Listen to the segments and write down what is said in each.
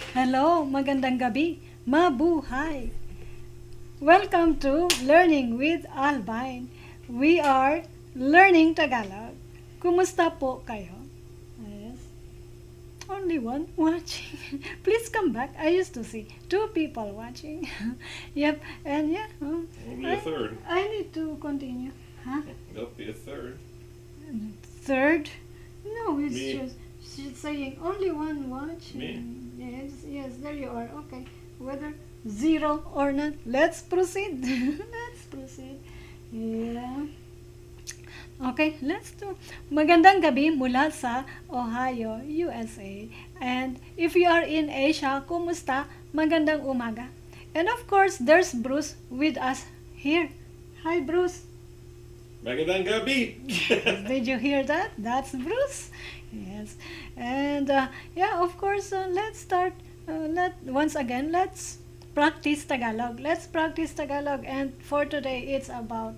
Hello, magandang gabi. Mabuhay. Welcome to Learning with Albine. We are learning Tagalog. Kumusta po kayo? Yes. Only one watching. Please come back. I used to see two people watching. Yep. And yeah. There'll be a third. I need to continue. Huh? There'll be a third. Third? No, it's Me. just she's saying only one watching. Me. Yes, there you are. Okay. Whether zero or not, let's proceed. Let's proceed. Yeah. Okay, let's do. Magandang gabi mula sa Ohio, USA. And if you are in Asia, kumusta? Magandang umaga. And of course, there's Bruce with us here. Hi, Bruce. Magandang gabi! Did you hear that? That's Bruce. Yes. And yeah, of course, let's start. Let's practice Tagalog. Let's practice Tagalog. And for today, it's about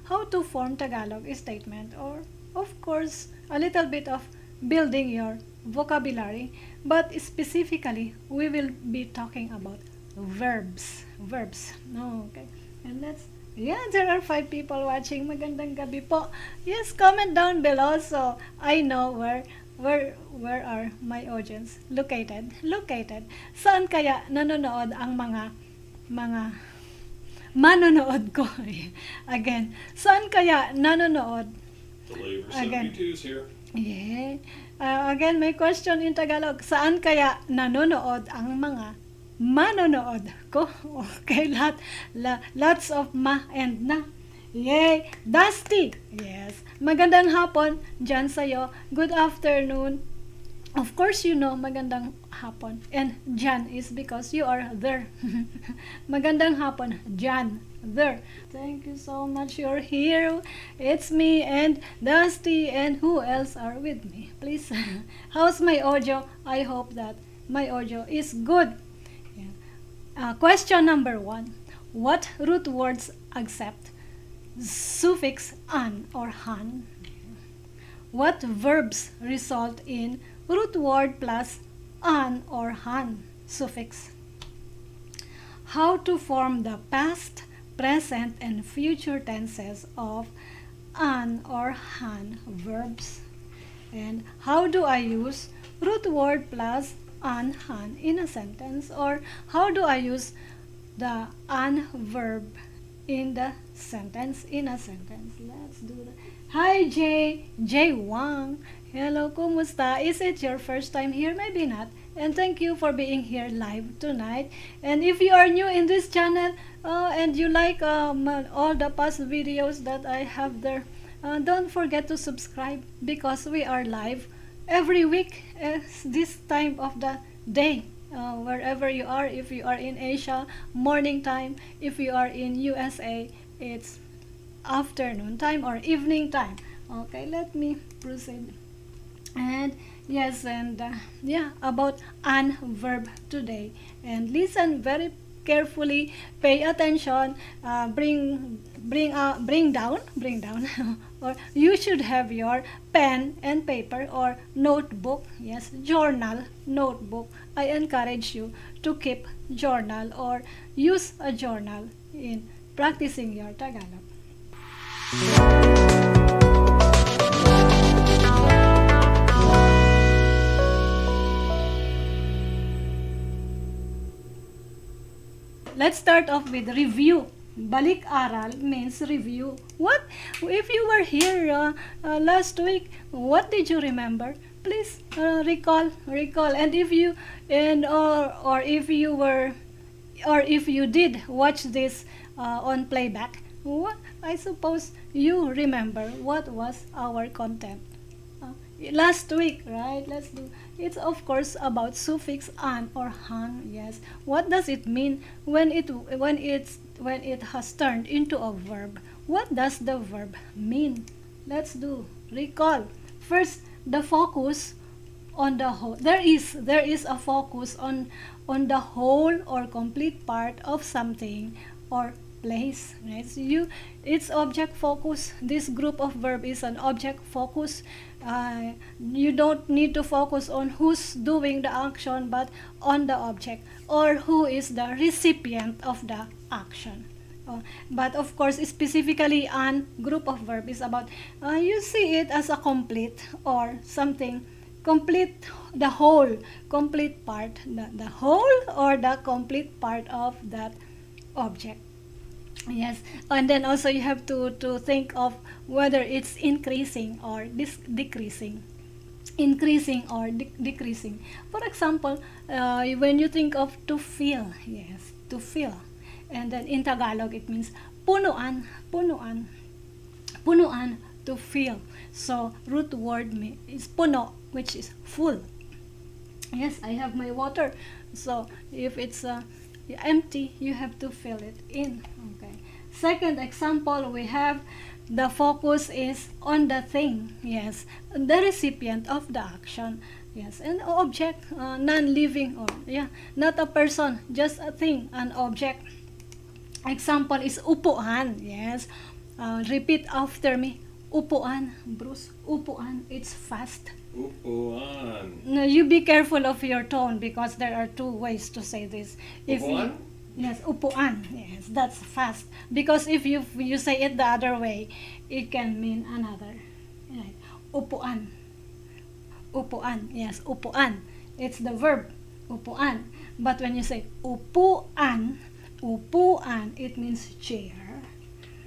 how to form Tagalog statement, or of course, a little bit of building your vocabulary. But specifically, we will be talking about verbs. Verbs. No, okay. And yeah, there are 5 people watching. Magandang gabi po. Yes, comment down below so I know where are my audience located. Saan kaya nanonood ang mga manonood ko? Again, saan kaya nanonood? The labor Again. 72's here. Yeah. Again, my question in Tagalog. Saan kaya nanonood ang mga manonood ko? Okay, lots of ma and na. Yay! Dusty! Yes. Magandang hapon dyan sa'yo. Good afternoon. Of course, you know, magandang hapon. And dyan is because you are there. Magandang hapon, dyan. There. Thank you so much. You're here. It's me and Dusty, and who else are with me? Please. How's my audio? I hope that my audio is good. Question number 1. What root words accept suffix an or han? What verbs result in root word plus an or han suffix? How to form the past, present, and future tenses of an or han verbs? And how do I use root word plus an han in a sentence, or how do I use the an verb in the sentence in a sentence? Let's do that. Hi J Wang. Hello, kumusta? Is it your first time here? Maybe not. And thank you for being here live tonight. And if you are new in this channel and you like all the past videos that I have there, don't forget to subscribe, because we are live every week this time of the day, wherever you are. If you are in Asia, morning time. If you are in USA, it's afternoon time or evening time. Okay, let me proceed. And yes, and yeah, about an verb today. And listen very carefully, pay attention, bring down or you should have your pen and paper or notebook. Yes, journal, notebook. I encourage you to keep journal or use a journal in practicing your Tagalog. Let's start off with review. Balik-aral means review. What? If you were here last week, what did you remember? Please recall. And if you or if you were, or if you did watch this on playback, what? I suppose you remember what was our content last week, right? Let's do. It's of course about suffix an or han. Yes. What does it mean when it has turned into a verb? What does the verb mean? Let's do. Recall. First, the focus on the whole. There is a focus on the whole or complete part of something or place, right? So it's object focus. This group of verb is an object focus You don't need to focus on who's doing the action, but on the object, or who is the recipient of the action. But of course, specifically on group of verb is about, you see it as a complete or something complete, the whole, complete part, the whole or the complete part of that object. Yes, and then also you have to think of whether it's increasing or decreasing, increasing or decreasing. For example, when you think of to fill, yes, to fill, and then in Tagalog it means punuan, punuan, punuan, to fill. So root word is puno, which is full. Yes, I have my water. So if it's empty, you have to fill it in. Okay. Second example, we have the focus is on the thing. Yes, the recipient of the action. Yes, an object, non-living, or yeah, not a person, just a thing, an object. Example is upuan. Yes, repeat after me. Upuan, Bruce. Upuan. It's fast. Upuan. No, you be careful of your tone because there are two ways to say this. If Upuan? Yes, upuan. Yes, that's fast. Because if you say it the other way, it can mean another. Right. Upuan. Upuan. Yes, upuan. It's the verb. Upuan. But when you say upuan, upuan, it means chair.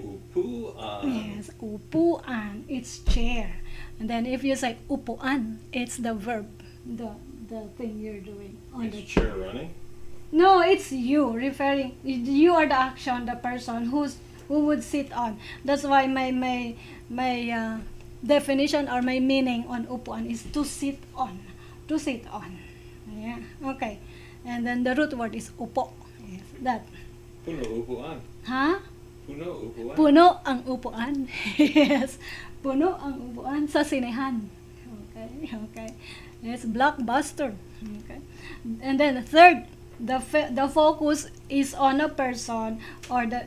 Upuan. Yes, upuan, it's chair. And then if you say upuan, it's the verb, the thing you're doing on Is the chair running? No, it's you referring. You are the action, the person who would sit on. That's why my definition or my meaning on upuan is to sit on, to sit on. Yeah. Okay. And then the root word is upo. Yes, that. Puno upuan. Huh? Puno upuan. Puno ang upuan. Yes. Puno ang upuan sa sinehan. Okay. Okay. Yes, blockbuster. Okay. And then third, the focus is on a person, or the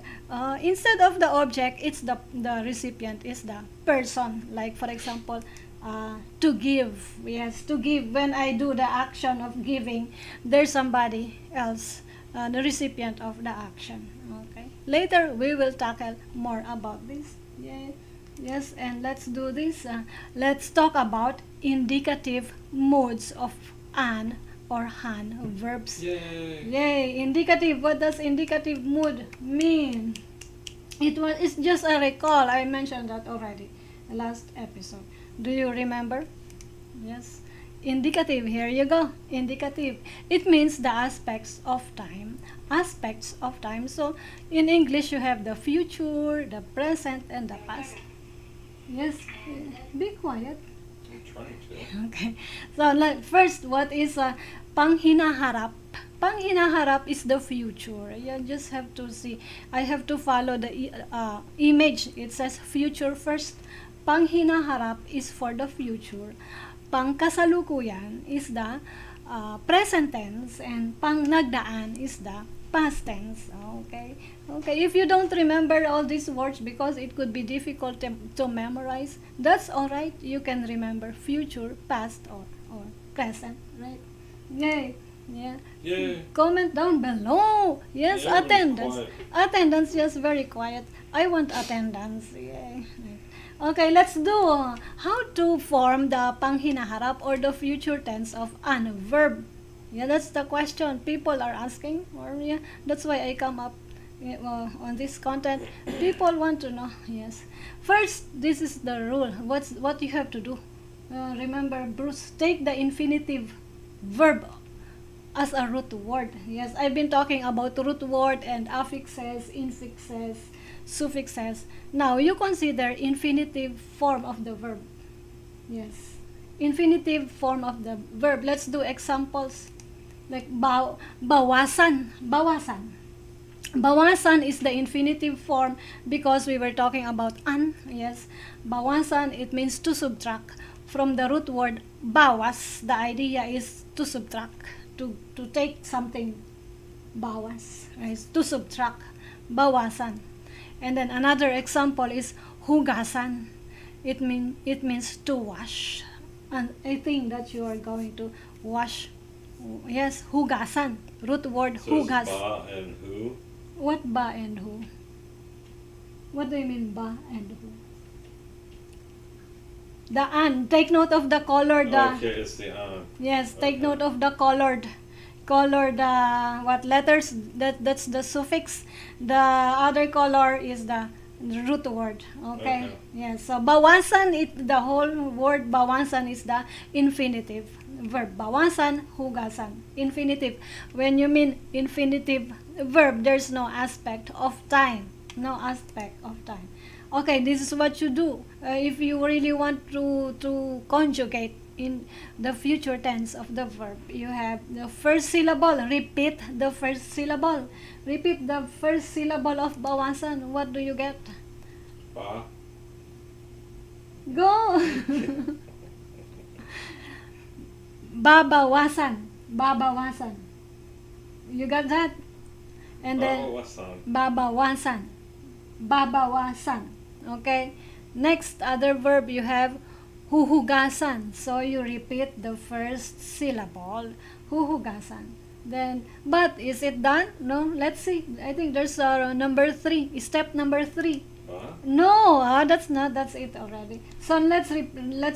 instead of the object, it's the recipient is the person. Like for example, to give. Yes, to give. When I do the action of giving, there's somebody else, the recipient of the action. Okay. Later we will tackle more about this. Yeah. Yes, and let's do this. Let's talk about indicative modes of an or han verbs. Yay. Yay! Indicative. What does indicative mood mean? It's just a recall. I mentioned that already last episode. Do you remember? Yes. Indicative. Here you go. Indicative. It means the aspects of time. Aspects of time. So in English you have the future, the present, and the past. Yes. Be quiet. I'm trying to. Okay. So like first, what is panghinaharáp? Panghinaharáp is the future. You just have to see. I have to follow the image. It says future first. Panghinaharáp is for the future. Pangkasalukuyan is the present tense, and pangnagdaán is the past tense. Okay. Okay. If you don't remember all these words because it could be difficult to memorize, that's all right. You can remember future, past, or present. Right? Yay. Yeah. Yay. Comment down below. Yes, Yeah, attendance. quiet. Attendance, yes, very quiet. I want attendance. Yay. Okay, let's do how to form the panghinaharap or the future tense of an verb. Yeah, that's the question people are asking. Or yeah, that's why I come up on this content. People want to know. Yes. First, this is the rule. What you have to do? Remember, Bruce, take the infinitive verb as a root word. Yes, I've been talking about root word and affixes, infixes, suffixes. Now, you consider infinitive form of the verb. Yes, infinitive form of the verb. Let's do examples. Like bawasan. Bawasan. Bawasan is the infinitive form because we were talking about an. Yes, bawasan, it means to subtract. From the root word bawas, the idea is to subtract. To take something, bawas, right? To subtract, bawasan. And then another example is hugasan. it means to wash. And I think that you are going to wash. Yes, hugasan. Root word So it's hugas. ba and who? What ba and who? What do you mean ba and who? The an. Take note of the colored. Okay, it's the on. Yes, take Okay. note of the colored what letters, that's the suffix. The other color is the root word. Okay. Okay. Yes. So bawasan, the whole word bawasan is the infinitive verb. Bawasan, hugasan. Infinitive. When you mean infinitive verb, there's no aspect of time. No aspect of time. Okay, this is what you do if you really want to conjugate in the future tense of the verb. You have the first syllable. Repeat the first syllable. Repeat the first syllable of bawasan. What do you get? Ba. Go. Babawasan. Babawasan. You got that? And then Babawasan. babawasan. Babawasan. Okay. Next other verb you have huhugasan. So you repeat the first syllable. Huhugasan. Then, but is it done? No. Let's see. I think there's number 3. Step number 3. Ba. No, that's not. That's it already. So let's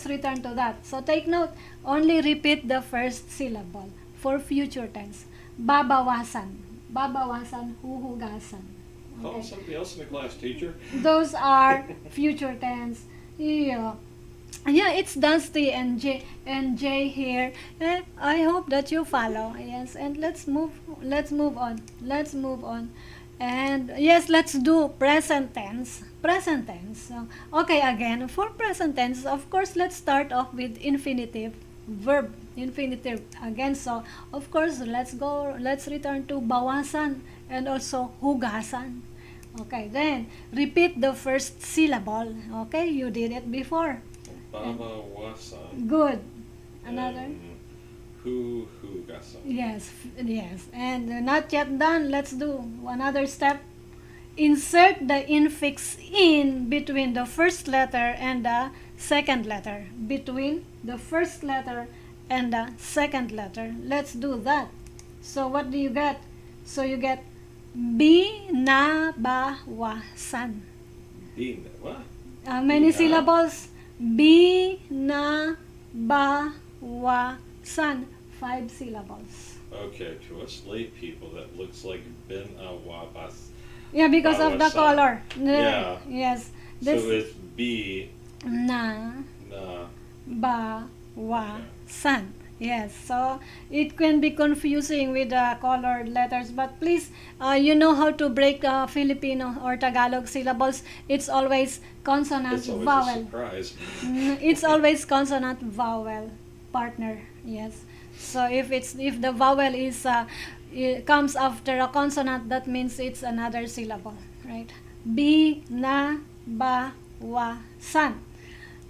return to that. So take note. Only repeat the first syllable for future tense. Babawasan. Babawasan. Huhugasan. Call somebody else in the class, teacher. Those are future tense. Yeah. Yeah, it's Dusty and Jay here. I hope that you follow. Yes, and let's move on. Let's move on. And yes, let's do present tense. Present tense. Okay, again, for present tense, of course, let's start off with infinitive verb. Infinitive again. So, of course, let's return to bawasan and also hugasan. Okay, then repeat the first syllable. Okay, you did it before. Babawasan. Good. Another. And hugasan. Yes, yes. And not yet done. Let's do another step. Insert the infix in between the first letter and the second letter. Between the first letter and the second letter. Let's do that. So what do you get? So you get binabawasan. What? Many Bina? syllables. Binabawasan. 5 syllables. Okay, to us lay people, that looks like bin awabas. Yeah, because of the Bawasan. color. Yeah. Yes. So This it's B, na na. bawasan. Yes, so it can be confusing with the colored letters, but please, you know how to break Filipino or Tagalog syllables. It's always consonant It's always a vowel. surprise. It's always consonant vowel partner. Yes. So if the vowel is it comes after a consonant, that means it's another syllable, right? Bi na ba wa san.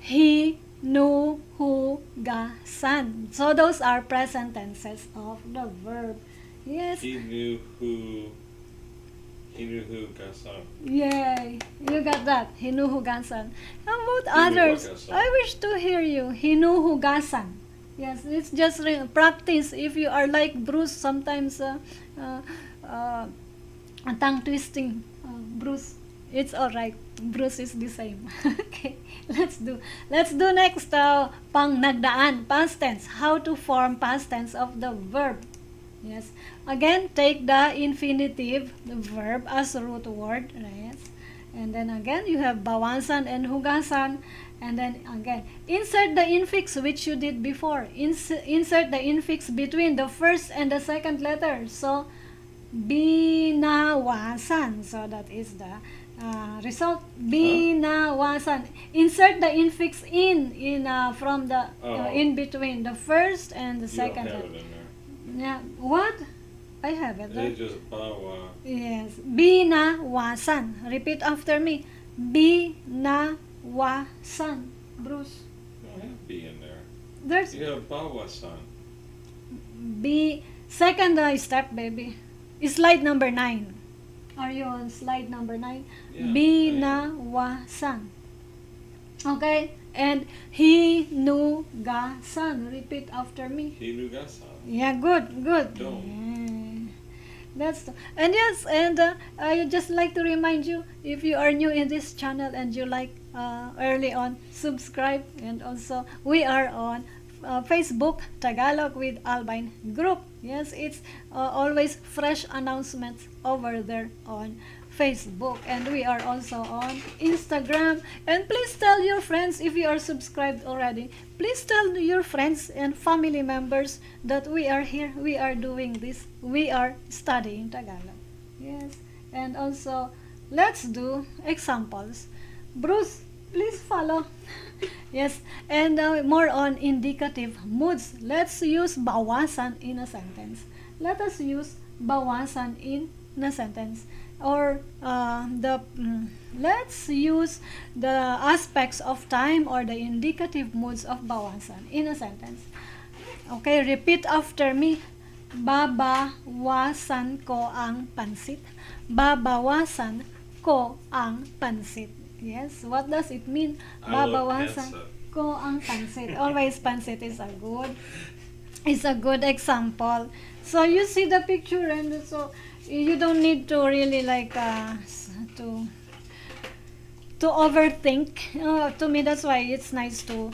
He nu hu ga san. So those are present tenses of the verb. Yes. He knew who gasan. Yay, you got that. Hinuhugasan. How about Hinuhugasan. others? I wish to hear you. Hinuhugasan. Yes, it's just practice. If you are like Bruce, sometimes tongue twisting. Bruce, it's all right. Bruce is the same. Okay, let's do next. Pangnagdaán, past tense. How to form past tense of the verb. Yes. Again, take the infinitive verb as root word. Right? And then again, you have bawasan and hugasan. And then again, insert the infix which you did before. Insert the infix between the first and the second letter. So, binawasan. So that is the result. Binawasan. Insert the infix in from the in between the first and the second You don't have letter. it in there. Yeah. What? I have it. It's just bawa. Yes. Binawasan. Repeat after me. Binawasan. Bruce. You don't have B in there. There's You have bawasan. B. Second step, baby. Slide number 9. Are you on slide number 9? Yeah, Binawasan. Okay, and hinugasan. Repeat after me. Hinugasa. Yeah, good, good. Don't. Yeah. And yes, and I just like to remind you, if you are new in this channel and you like early on, subscribe. And also we are on Facebook Tagalog with Albine group. Yes, it's always fresh announcements over there on Facebook, and we are also on Instagram. And please tell your friends, if you are subscribed already, please tell your friends and family members that we are here, we are doing this, we are studying Tagalog. Yes, and also let's do examples. Bruce, please follow. Yes, and more on indicative moods. Let's use bawasan in a sentence. Let us use bawasan in a sentence. Or let's use the aspects of time or the indicative moods of bawasan in a sentence. Okay, repeat after me. Babawasan ko ang pansit. Babawasan ko ang pansit. Yes, what does it mean? I love Babawasan pansit. ko ang pansit. Always pansit is a good example. So you see the picture, and so you don't need to really like to overthink. To me, that's why it's nice to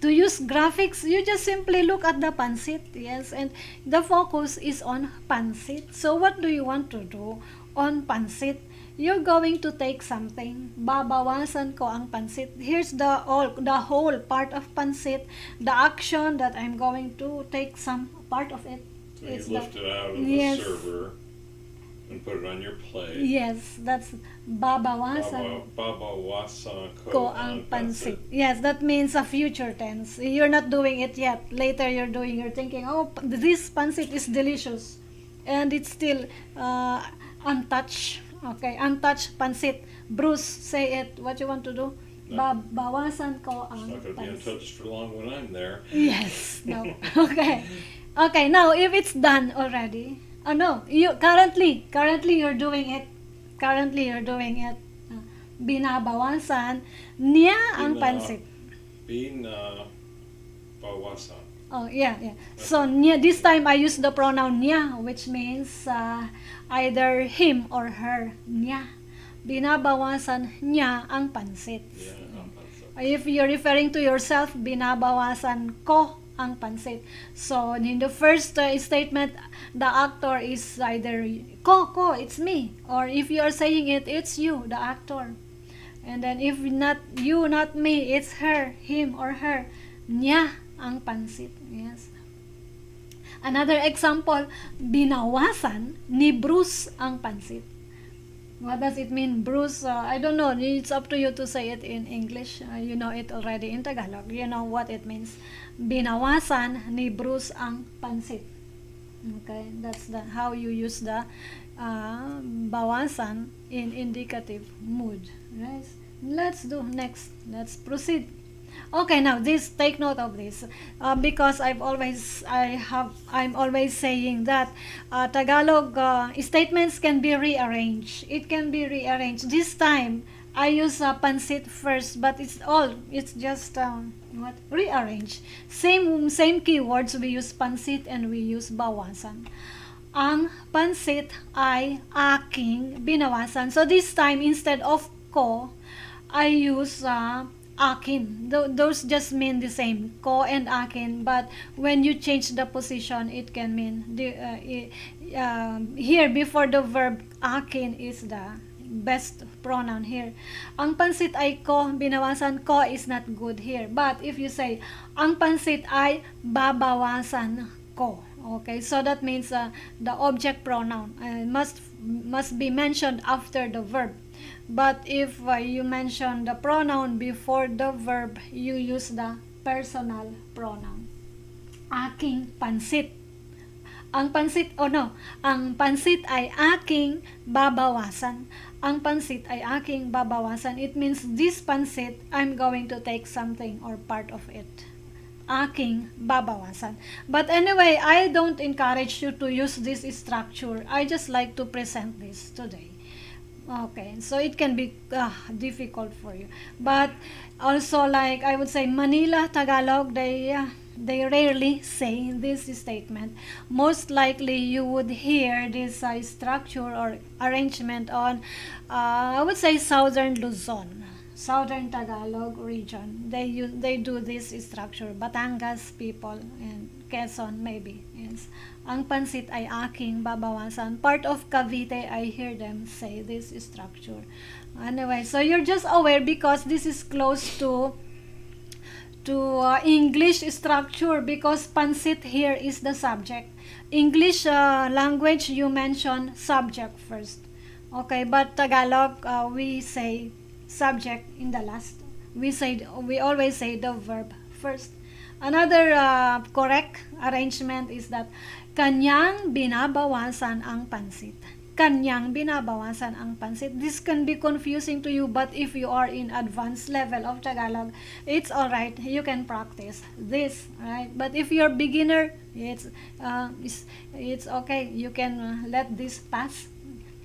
use graphics. You just simply look at the pansit, yes, and the focus is on pansit. So what do you want to do on pansit? You're going to take something. Babawasan ko ang pansit. Here's the whole part of pansit. The action that I'm going to take some part of it. So you It's lift it out of yes. the server and put it on your plate. Yes, that's babawasan Babawasan ko ang pansit. Yes, that means a future tense. You're not doing it yet. Later you're thinking, oh, this pansit is delicious. And it's still untouched. Okay, untouched pansit. Bruce, say it. What you want to do? No. Bawasan ko It's ang not going to be pansit. untouched for long when I'm there. Yes. No. Okay. Okay, now if it's done already. Oh no, you currently you're doing it. Currently you're doing it. Binabawasan niya ang pansit. Bawasan. Oh, yeah. So, niya, this time I use the pronoun niya, which means either him or her. Niya. Binabawasan niya ang pansit. Yeah, ang pansit. If you're referring to yourself, binabawasan ko ang pansit. So, in the first statement, the actor is either ko, it's me. Or if you are saying it, it's you, the actor. And then if not you, not me, it's her, him or her. Niya ang pansit. Yes. Another example, binawasan ni Bruce ang pansit. What does it mean, Bruce? I don't know. It's up to you to say it in English. You know it already in Tagalog. You know what it means. Binawasan ni Bruce ang pansit. Okay, that's how you use the bawasan in indicative mood. Right? Let's do next. Let's proceed. Okay, now take note of this because I'm always saying that Tagalog statements can be rearranged. It can be rearranged. This time I use pansit first, but it's just rearranged. Same keywords, we use pansit and we use bawasan. Ang pansit ay aking binawasan. So this time instead of ko, I use akin. Those just mean the same, ko and akin, but when you change the position, it can mean here before the verb, akin is the best pronoun here. Ang pansit ay ko, binawasan ko is not good here. But if you say, ang pansit ay babawasan ko, okay, so that means the object pronoun must be mentioned after the verb. But if you mention the pronoun before the verb, you use the personal pronoun. Aking pansit. Ang pansit ay aking babawasan. Ang pansit ay aking babawasan. It means this pansit, I'm going to take something or part of it. Aking babawasan. But anyway, I don't encourage you to use this structure. I just like to present this today. Okay, so it can be difficult for you. But also, like I would say, Manila Tagalog, they rarely say this statement. Most likely, you would hear this structure or arrangement on, I would say, Southern Luzon, Southern Tagalog region. They do this structure. Batangas people and Quezon maybe. Yes. Ang pansit ay aking babawasan. Part of Cavite, I hear them say this structure. Anyway, so you're just aware because this is close to English structure because pansit here is the subject. English language, you mention subject first. Okay, but Tagalog, we say subject in the last. We always say the verb first. Another correct arrangement is that kanyang binabawasan ang pansit. Kanyang binabawasan ang pansit. This can be confusing to you, but if you are in advanced level of Tagalog, it's alright. You can practice this, right? But if you're beginner, it's okay. You can let this pass.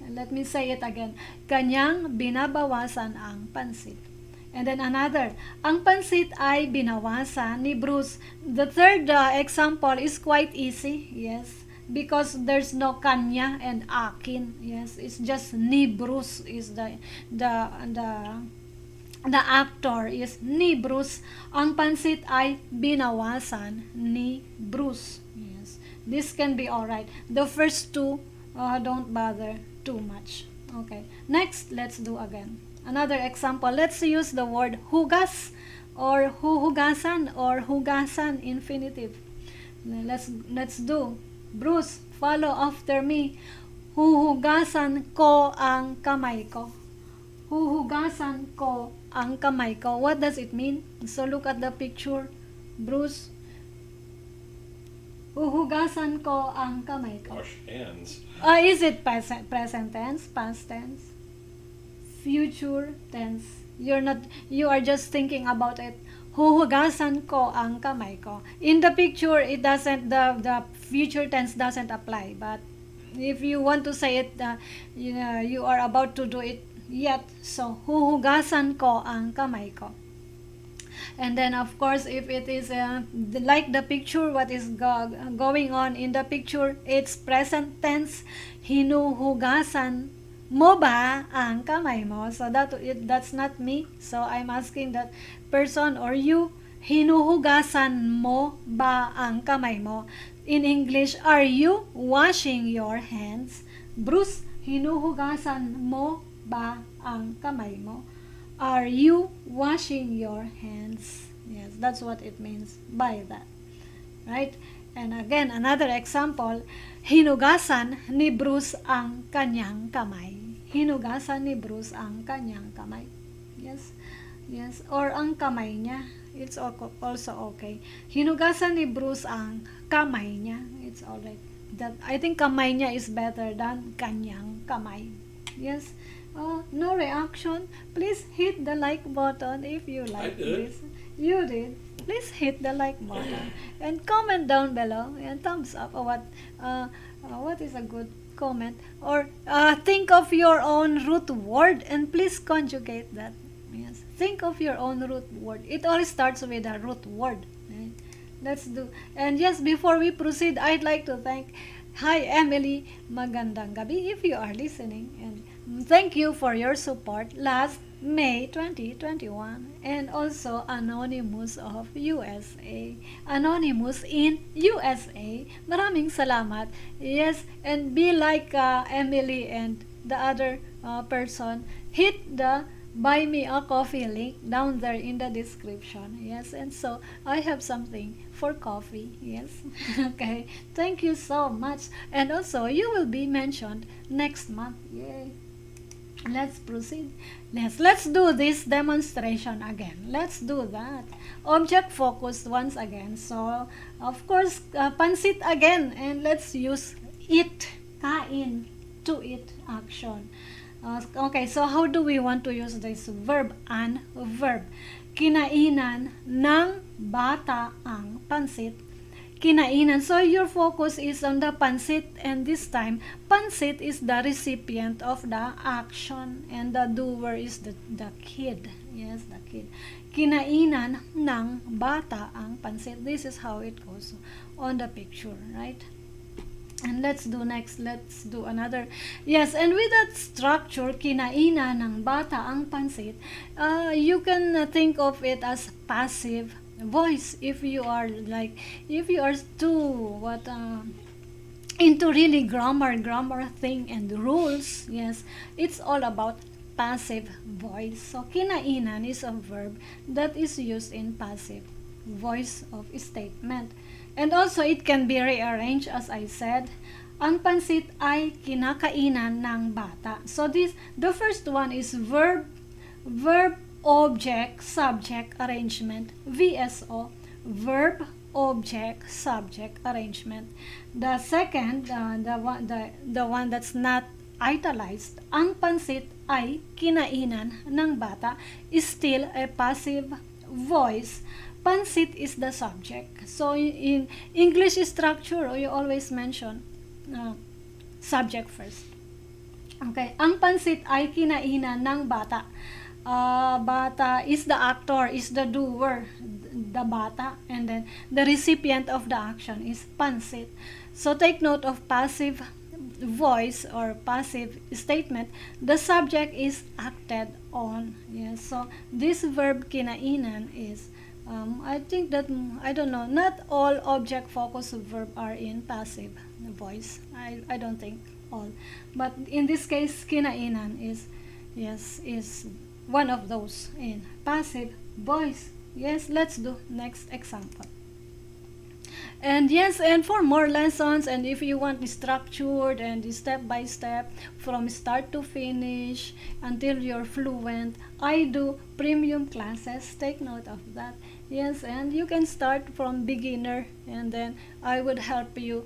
Let me say it again. Kanyang binabawasan ang pansit. And then another, ang pansit ay binawasan ni Bruce. The third example is quite easy, yes, because there's no kanya and akin. Yes, it's just ni Bruce is the actor is ni Bruce. Ang pansit ay binawasan ni Bruce. Yes, this can be alright. The first two, don't bother too much. Okay, next, let's do again. Another example, let's use the word hugas or huhugasan or hugasan infinitive. Let's do. Bruce, follow after me. Huhugasan ko ang kamay ko. Huhugasan ko ang kamay ko. What does it mean? So look at the picture. Bruce, huhugasan ko ang kamay ko. Wash hands. Is it present tense, past tense? Future tense. You are just thinking about it. Huhugasan ko ang kamay ko. In the picture, it doesn't, the future tense doesn't apply. But if you want to say it, you are about to do it yet. So, huhugasan ko ang kamay ko. And then, of course, if it is like the picture, what is going on in the picture, it's present tense. Hinuhugasan mo ba ang kamay mo? So that's not me. So I'm asking that person or you, hinuhugasan mo ba ang kamay mo? In English, are you washing your hands? Bruce, hinuhugasan mo ba ang kamay mo? Are you washing your hands? Yes, that's what it means by that. Right? And again, another example, hinugasan ni Bruce ang kanyang kamay. Hinugasan ni Bruce ang kanyang kamay. Yes. Yes. Or ang kamay niya. It's also okay. Hinugasan ni Bruce ang kamay niya. It's alright. I think kamay niya is better than kanyang kamay. Yes. No reaction. Please hit the like button if you like this. You did. Please hit the like button and comment down below and thumbs up. What is a good comment? Or think of your own root word and please conjugate that. Yes, think of your own root word. It all starts with a root word. Right? Let's do. And yes, before we proceed, I'd like to thank. Hi Emily, magandang gabi if you are listening, and thank you for your support last May 2021, and also Anonymous of USA. Anonymous in USA. Maraming salamat. Yes, and be like Emily and the other person. Hit the buy me a coffee link down there in the description. Yes, and so I have something for coffee. Yes. Okay. Thank you so much. And also you will be mentioned next month. Yay. Let's proceed. Let's do this demonstration again. Let's do that. Object focused once again. So, of course, pansit again. And let's use it, kain, to eat action. Okay, so how do we want to use this verb and verb? Kinainan ng bata ang pansit. kinainan. So your focus is on the pansit, and this time pansit is the recipient of the action and the doer is the kid. Yes, the kid. Kinainan ng bata ang pansit. This is how it goes on the picture, right? And let's do another. Yes, and with that structure, kinainan ng bata ang pansit, you can think of it as passive voice. If you are too into really grammar thing and rules, yes, it's all about passive voice. So kinainan is a verb that is used in passive voice of statement. And also, it can be rearranged as I said. Ang pansit ay kinakainan ng bata. So the first one is verb, object, subject arrangement, VSO, verb, object, subject arrangement. The second, the one that's not italized, ang pansit ay kinainan ng bata, is still a passive voice. Pansit is the subject. So in English structure, you always mention subject first. Okay, ang pansit ay kinainan ng bata. Bata is the actor, is the doer, the bata, and then the recipient of the action is pansit. So take note of passive voice or passive statement. The subject is acted on. Yes, so this verb kinainan is I think that, I don't know, not all object focused verb are in passive voice. I don't think all. But in this case, kinainan is one of those in passive voice. Yes, let's do next example. And yes, and for more lessons, and if you want structured and step by step from start to finish until you're fluent, I do premium classes. Take note of that. Yes, and you can start from beginner, and then I would help you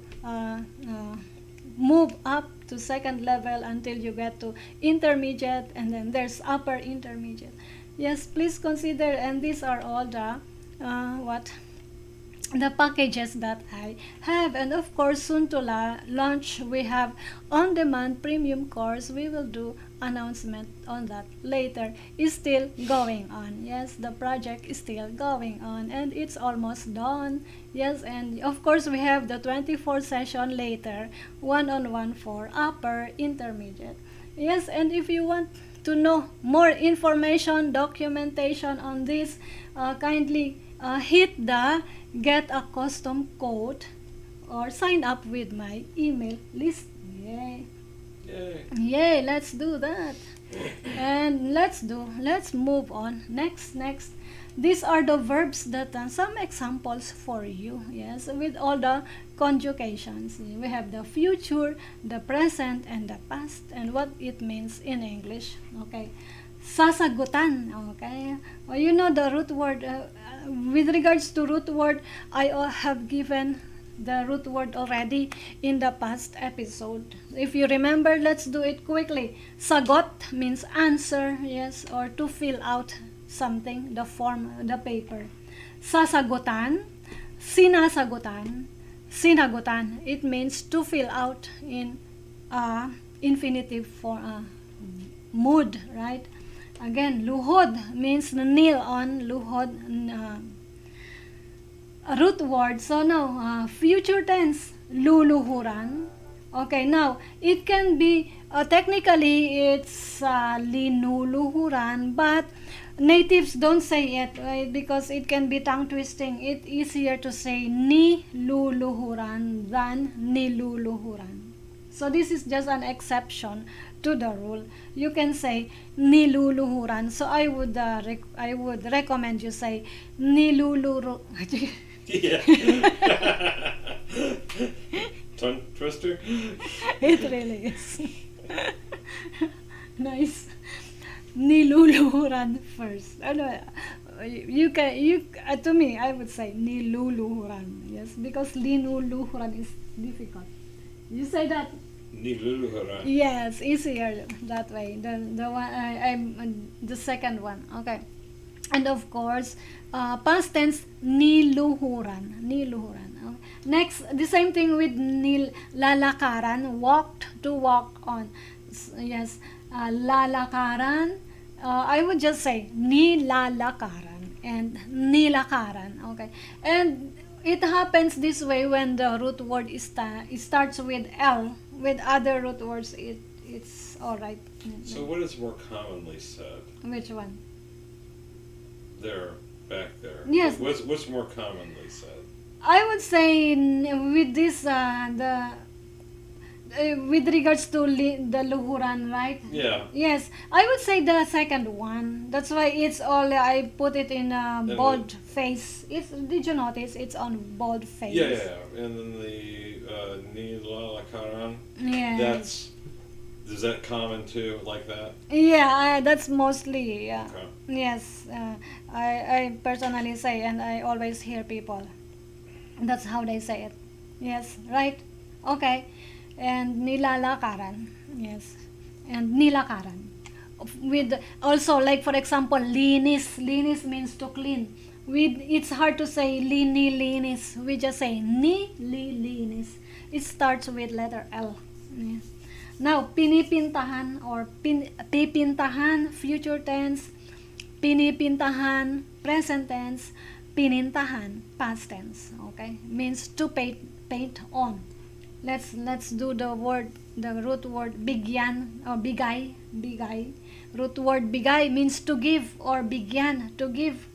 move up to second level until you get to intermediate, and then there's upper intermediate. Yes, please consider, and these are all the the packages that I have. And of course, soon to launch, we have on-demand premium course. We will do announcement on that later. It's still going on. Yes, the project is still going on, and it's almost done. Yes, and of course we have the 24 session later, one-on-one for upper intermediate. Yes, and if you want to know more information, documentation on this, kindly hit the get a custom code or sign up with my email list. Yay! Yay! Let's do that. And let's move on. Next. These are the verbs that some examples for you. Yes, with all the conjugations. We have the future, the present, and the past, and what it means in English. Okay. Sasagutan. Okay. Well, you know the root word. With regards to root word, I have given the root word already in the past episode. If you remember, let's do it quickly. Sagot means answer, yes, or to fill out something, the form, the paper. Sasagutan, sinasagutan, sinagutan. It means to fill out in infinitive form, mood, right? Again, luhod means kneel on, luhod, root word. So now, future tense, luluhuran. Okay, now, it can be, technically, it's linuluhuran, but natives don't say it, right? Because it can be tongue twisting. It's easier to say ni luluhuran than niluluhuran. So this is just an exception to the rule. You can say niluluhuran. So I would recommend you say niluluru. Yeah. Tongue twister. It really is. Nice. Niluluhuran first. To me, I would say niluluhuran. Yes, because linuluhuran is difficult. You say that. Niluluhuran. Yes, easier that way. The second one. Okay. And of course, past tense niluhuran. Niluhuran. Okay. Next, the same thing with lalakaran, walked, to walk on. Yes, lalakaran. I would just say nilalakaran and nilakaran. Okay, and it happens this way when the root word it starts with L. With other root words, it's all right. So what is more commonly said? Which one? There, back there. Yes. What's more commonly said? I would say with this with regards to the luhuran, right? Yeah. Yes, I would say the second one. That's why it's all I put it in a bold face. Did you notice it's on bold face? Yeah. And then the nilalakaran. Yes. Is that common too, like that? Yeah, that's mostly. Okay. Yes, I personally say, and I always hear people. That's how they say it. Yes, right? Okay. And nilalakaran. Yes. And nilakaran. With also, like for example, linis. Linis means to clean. It's hard to say linis. We just say linis. It starts with letter L. Yes. Now, pinipintahan or pipintahan, future tense. Pinipintahan, present tense. Pinintahan, past tense. Okay, means to paint on. Let's do the root word bigyan or bigay. Root word bigay means to give or bigyan, to give.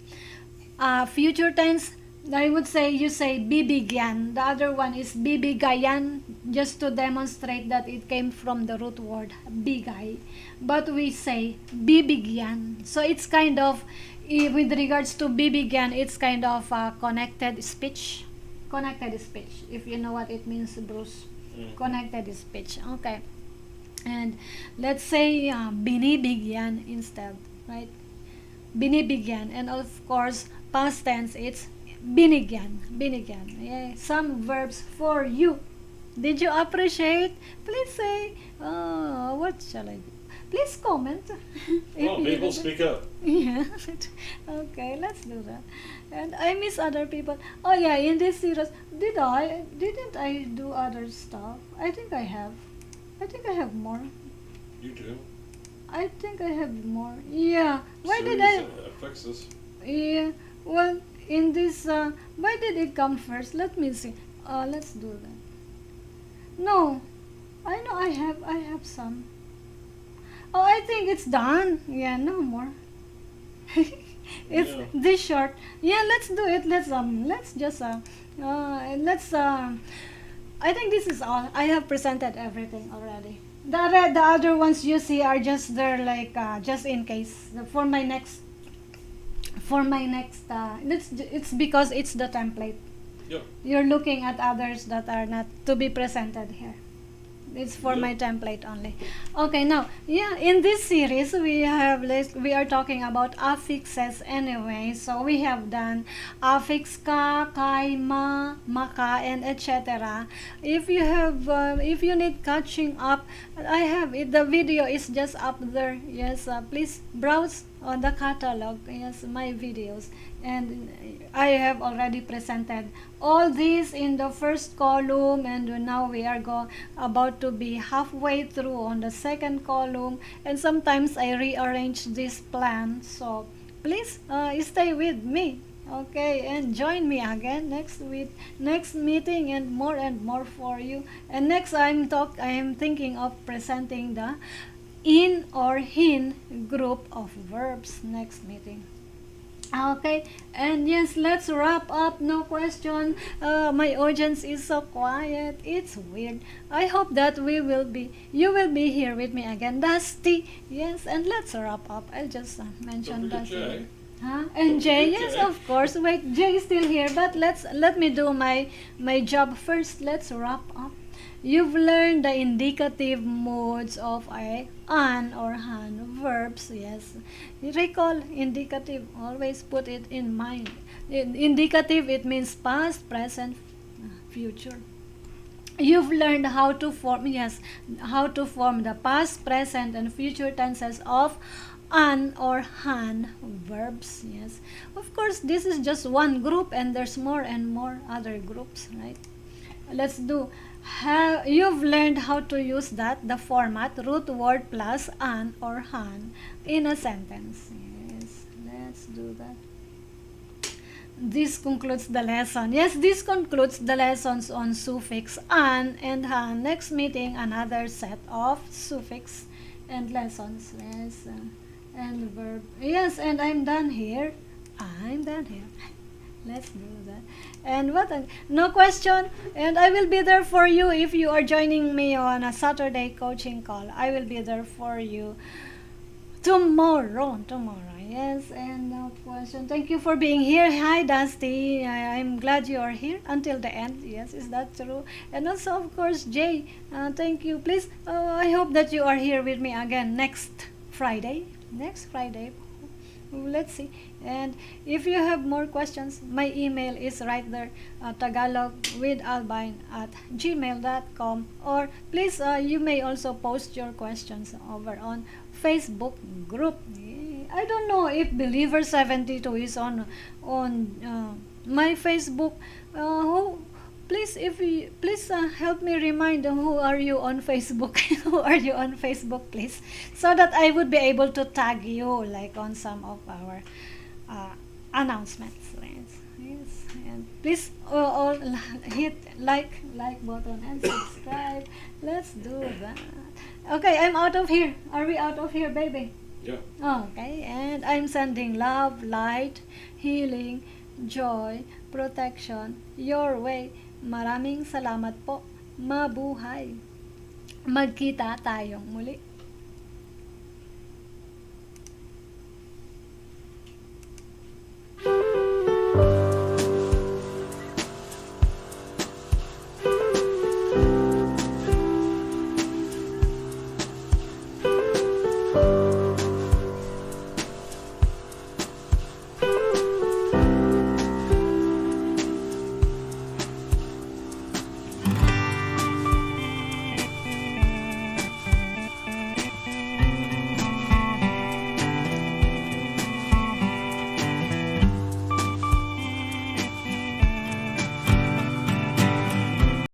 Future tense, I would say you say bibigyan. The other one is bibigayan, just to demonstrate that it came from the root word bigay. But we say bibigyan. So it's kind of, with regards to bibigyan, it's kind of connected speech. Connected speech, if you know what it means, Bruce. Connected speech. Okay. And let's say binibigyan instead, right? Binibigyan. And of course, past tense, it's binigyan. Yeah. Some verbs for you. Did you appreciate? Please say, what shall I do? Please comment. Well, people speak up. Yeah. Okay, let's do that. And I miss other people. Oh yeah, in this series, didn't I do other stuff? I think I have. I think I have more. You do. I think I have more. Yeah. Why did Series I? Affixes. Yeah. Well, in this, why did it come first? Let me see. Let's do that. No, I know I have some. Oh, I think it's done. Yeah, no more. It's this short. Yeah, let's do it. Let's just I think this is all. I have presented everything already. The other ones you see are just there, like just in case for my next. It's because it's the template. Yep. You're looking at others that are not to be presented here. It's for my template only. Okay, now, yeah, in this series we are talking about affixes anyway. So we have done affix ka, kay, ma, maka, and etc. If you need catching up, I have it. The video is just up there. Yes, please browse on the catalog. Yes, my videos, and I have already presented all these in the first column, and now we are about to be halfway through on the second column, and sometimes I rearrange this plan. So please stay with me, okay, and join me again next week, next meeting, and more for you. And next I am thinking of presenting the in or hin group of verbs next meeting. Okay, and yes, let's wrap up. No question. My audience is so quiet. It's weird. I hope that you will be here with me again. Dusty, yes, and let's wrap up. I'll just mention Dusty. Jay. Huh? And Jay, yes, of course. Wait, Jay is still here, but let me do my job first. Let's wrap up. You've learned the indicative modes of an or han verbs. Yes, recall indicative. Always put it in mind. Indicative, it means past, present, future. You've learned how to form the past, present, and future tenses of an or han verbs. Yes, of course, this is just one group, and there's more and more other groups, right? Let's do. You've learned how to use the format root word plus an or han in a sentence. Yes, let's do that. This concludes the lesson. Yes, this concludes the lessons on suffix an and han. Next meeting, another set of suffix and lessons. Yes, and verb. Yes, and I'm done here. I'm done here. Let's do that. And no question. And I will be there for you if you are joining me on a Saturday coaching call. I will be there for you tomorrow. Yes, and no question. Thank you for being here. Hi, Dusty. I'm glad you are here until the end. Yes, is that true? And also, of course, Jay. Thank you. Please, I hope that you are here with me again next Friday. Let's see. And if you have more questions, my email is right there, tagalogwithalbine@gmail.com, or please, you may also post your questions over on Facebook group. I don't know if Believer72 is on my Facebook. Please, help me remind who are you on Facebook. Who are you on Facebook, please, so that I would be able to tag you like on some of our announcements. Yes, and please all hit like button and subscribe. Let's do that. Okay, I'm out of here. Are we out of here, baby? Yeah. Okay, and I'm sending love, light, healing, joy, protection your way. Maraming salamat po. Mabuhay. Magkita tayong muli.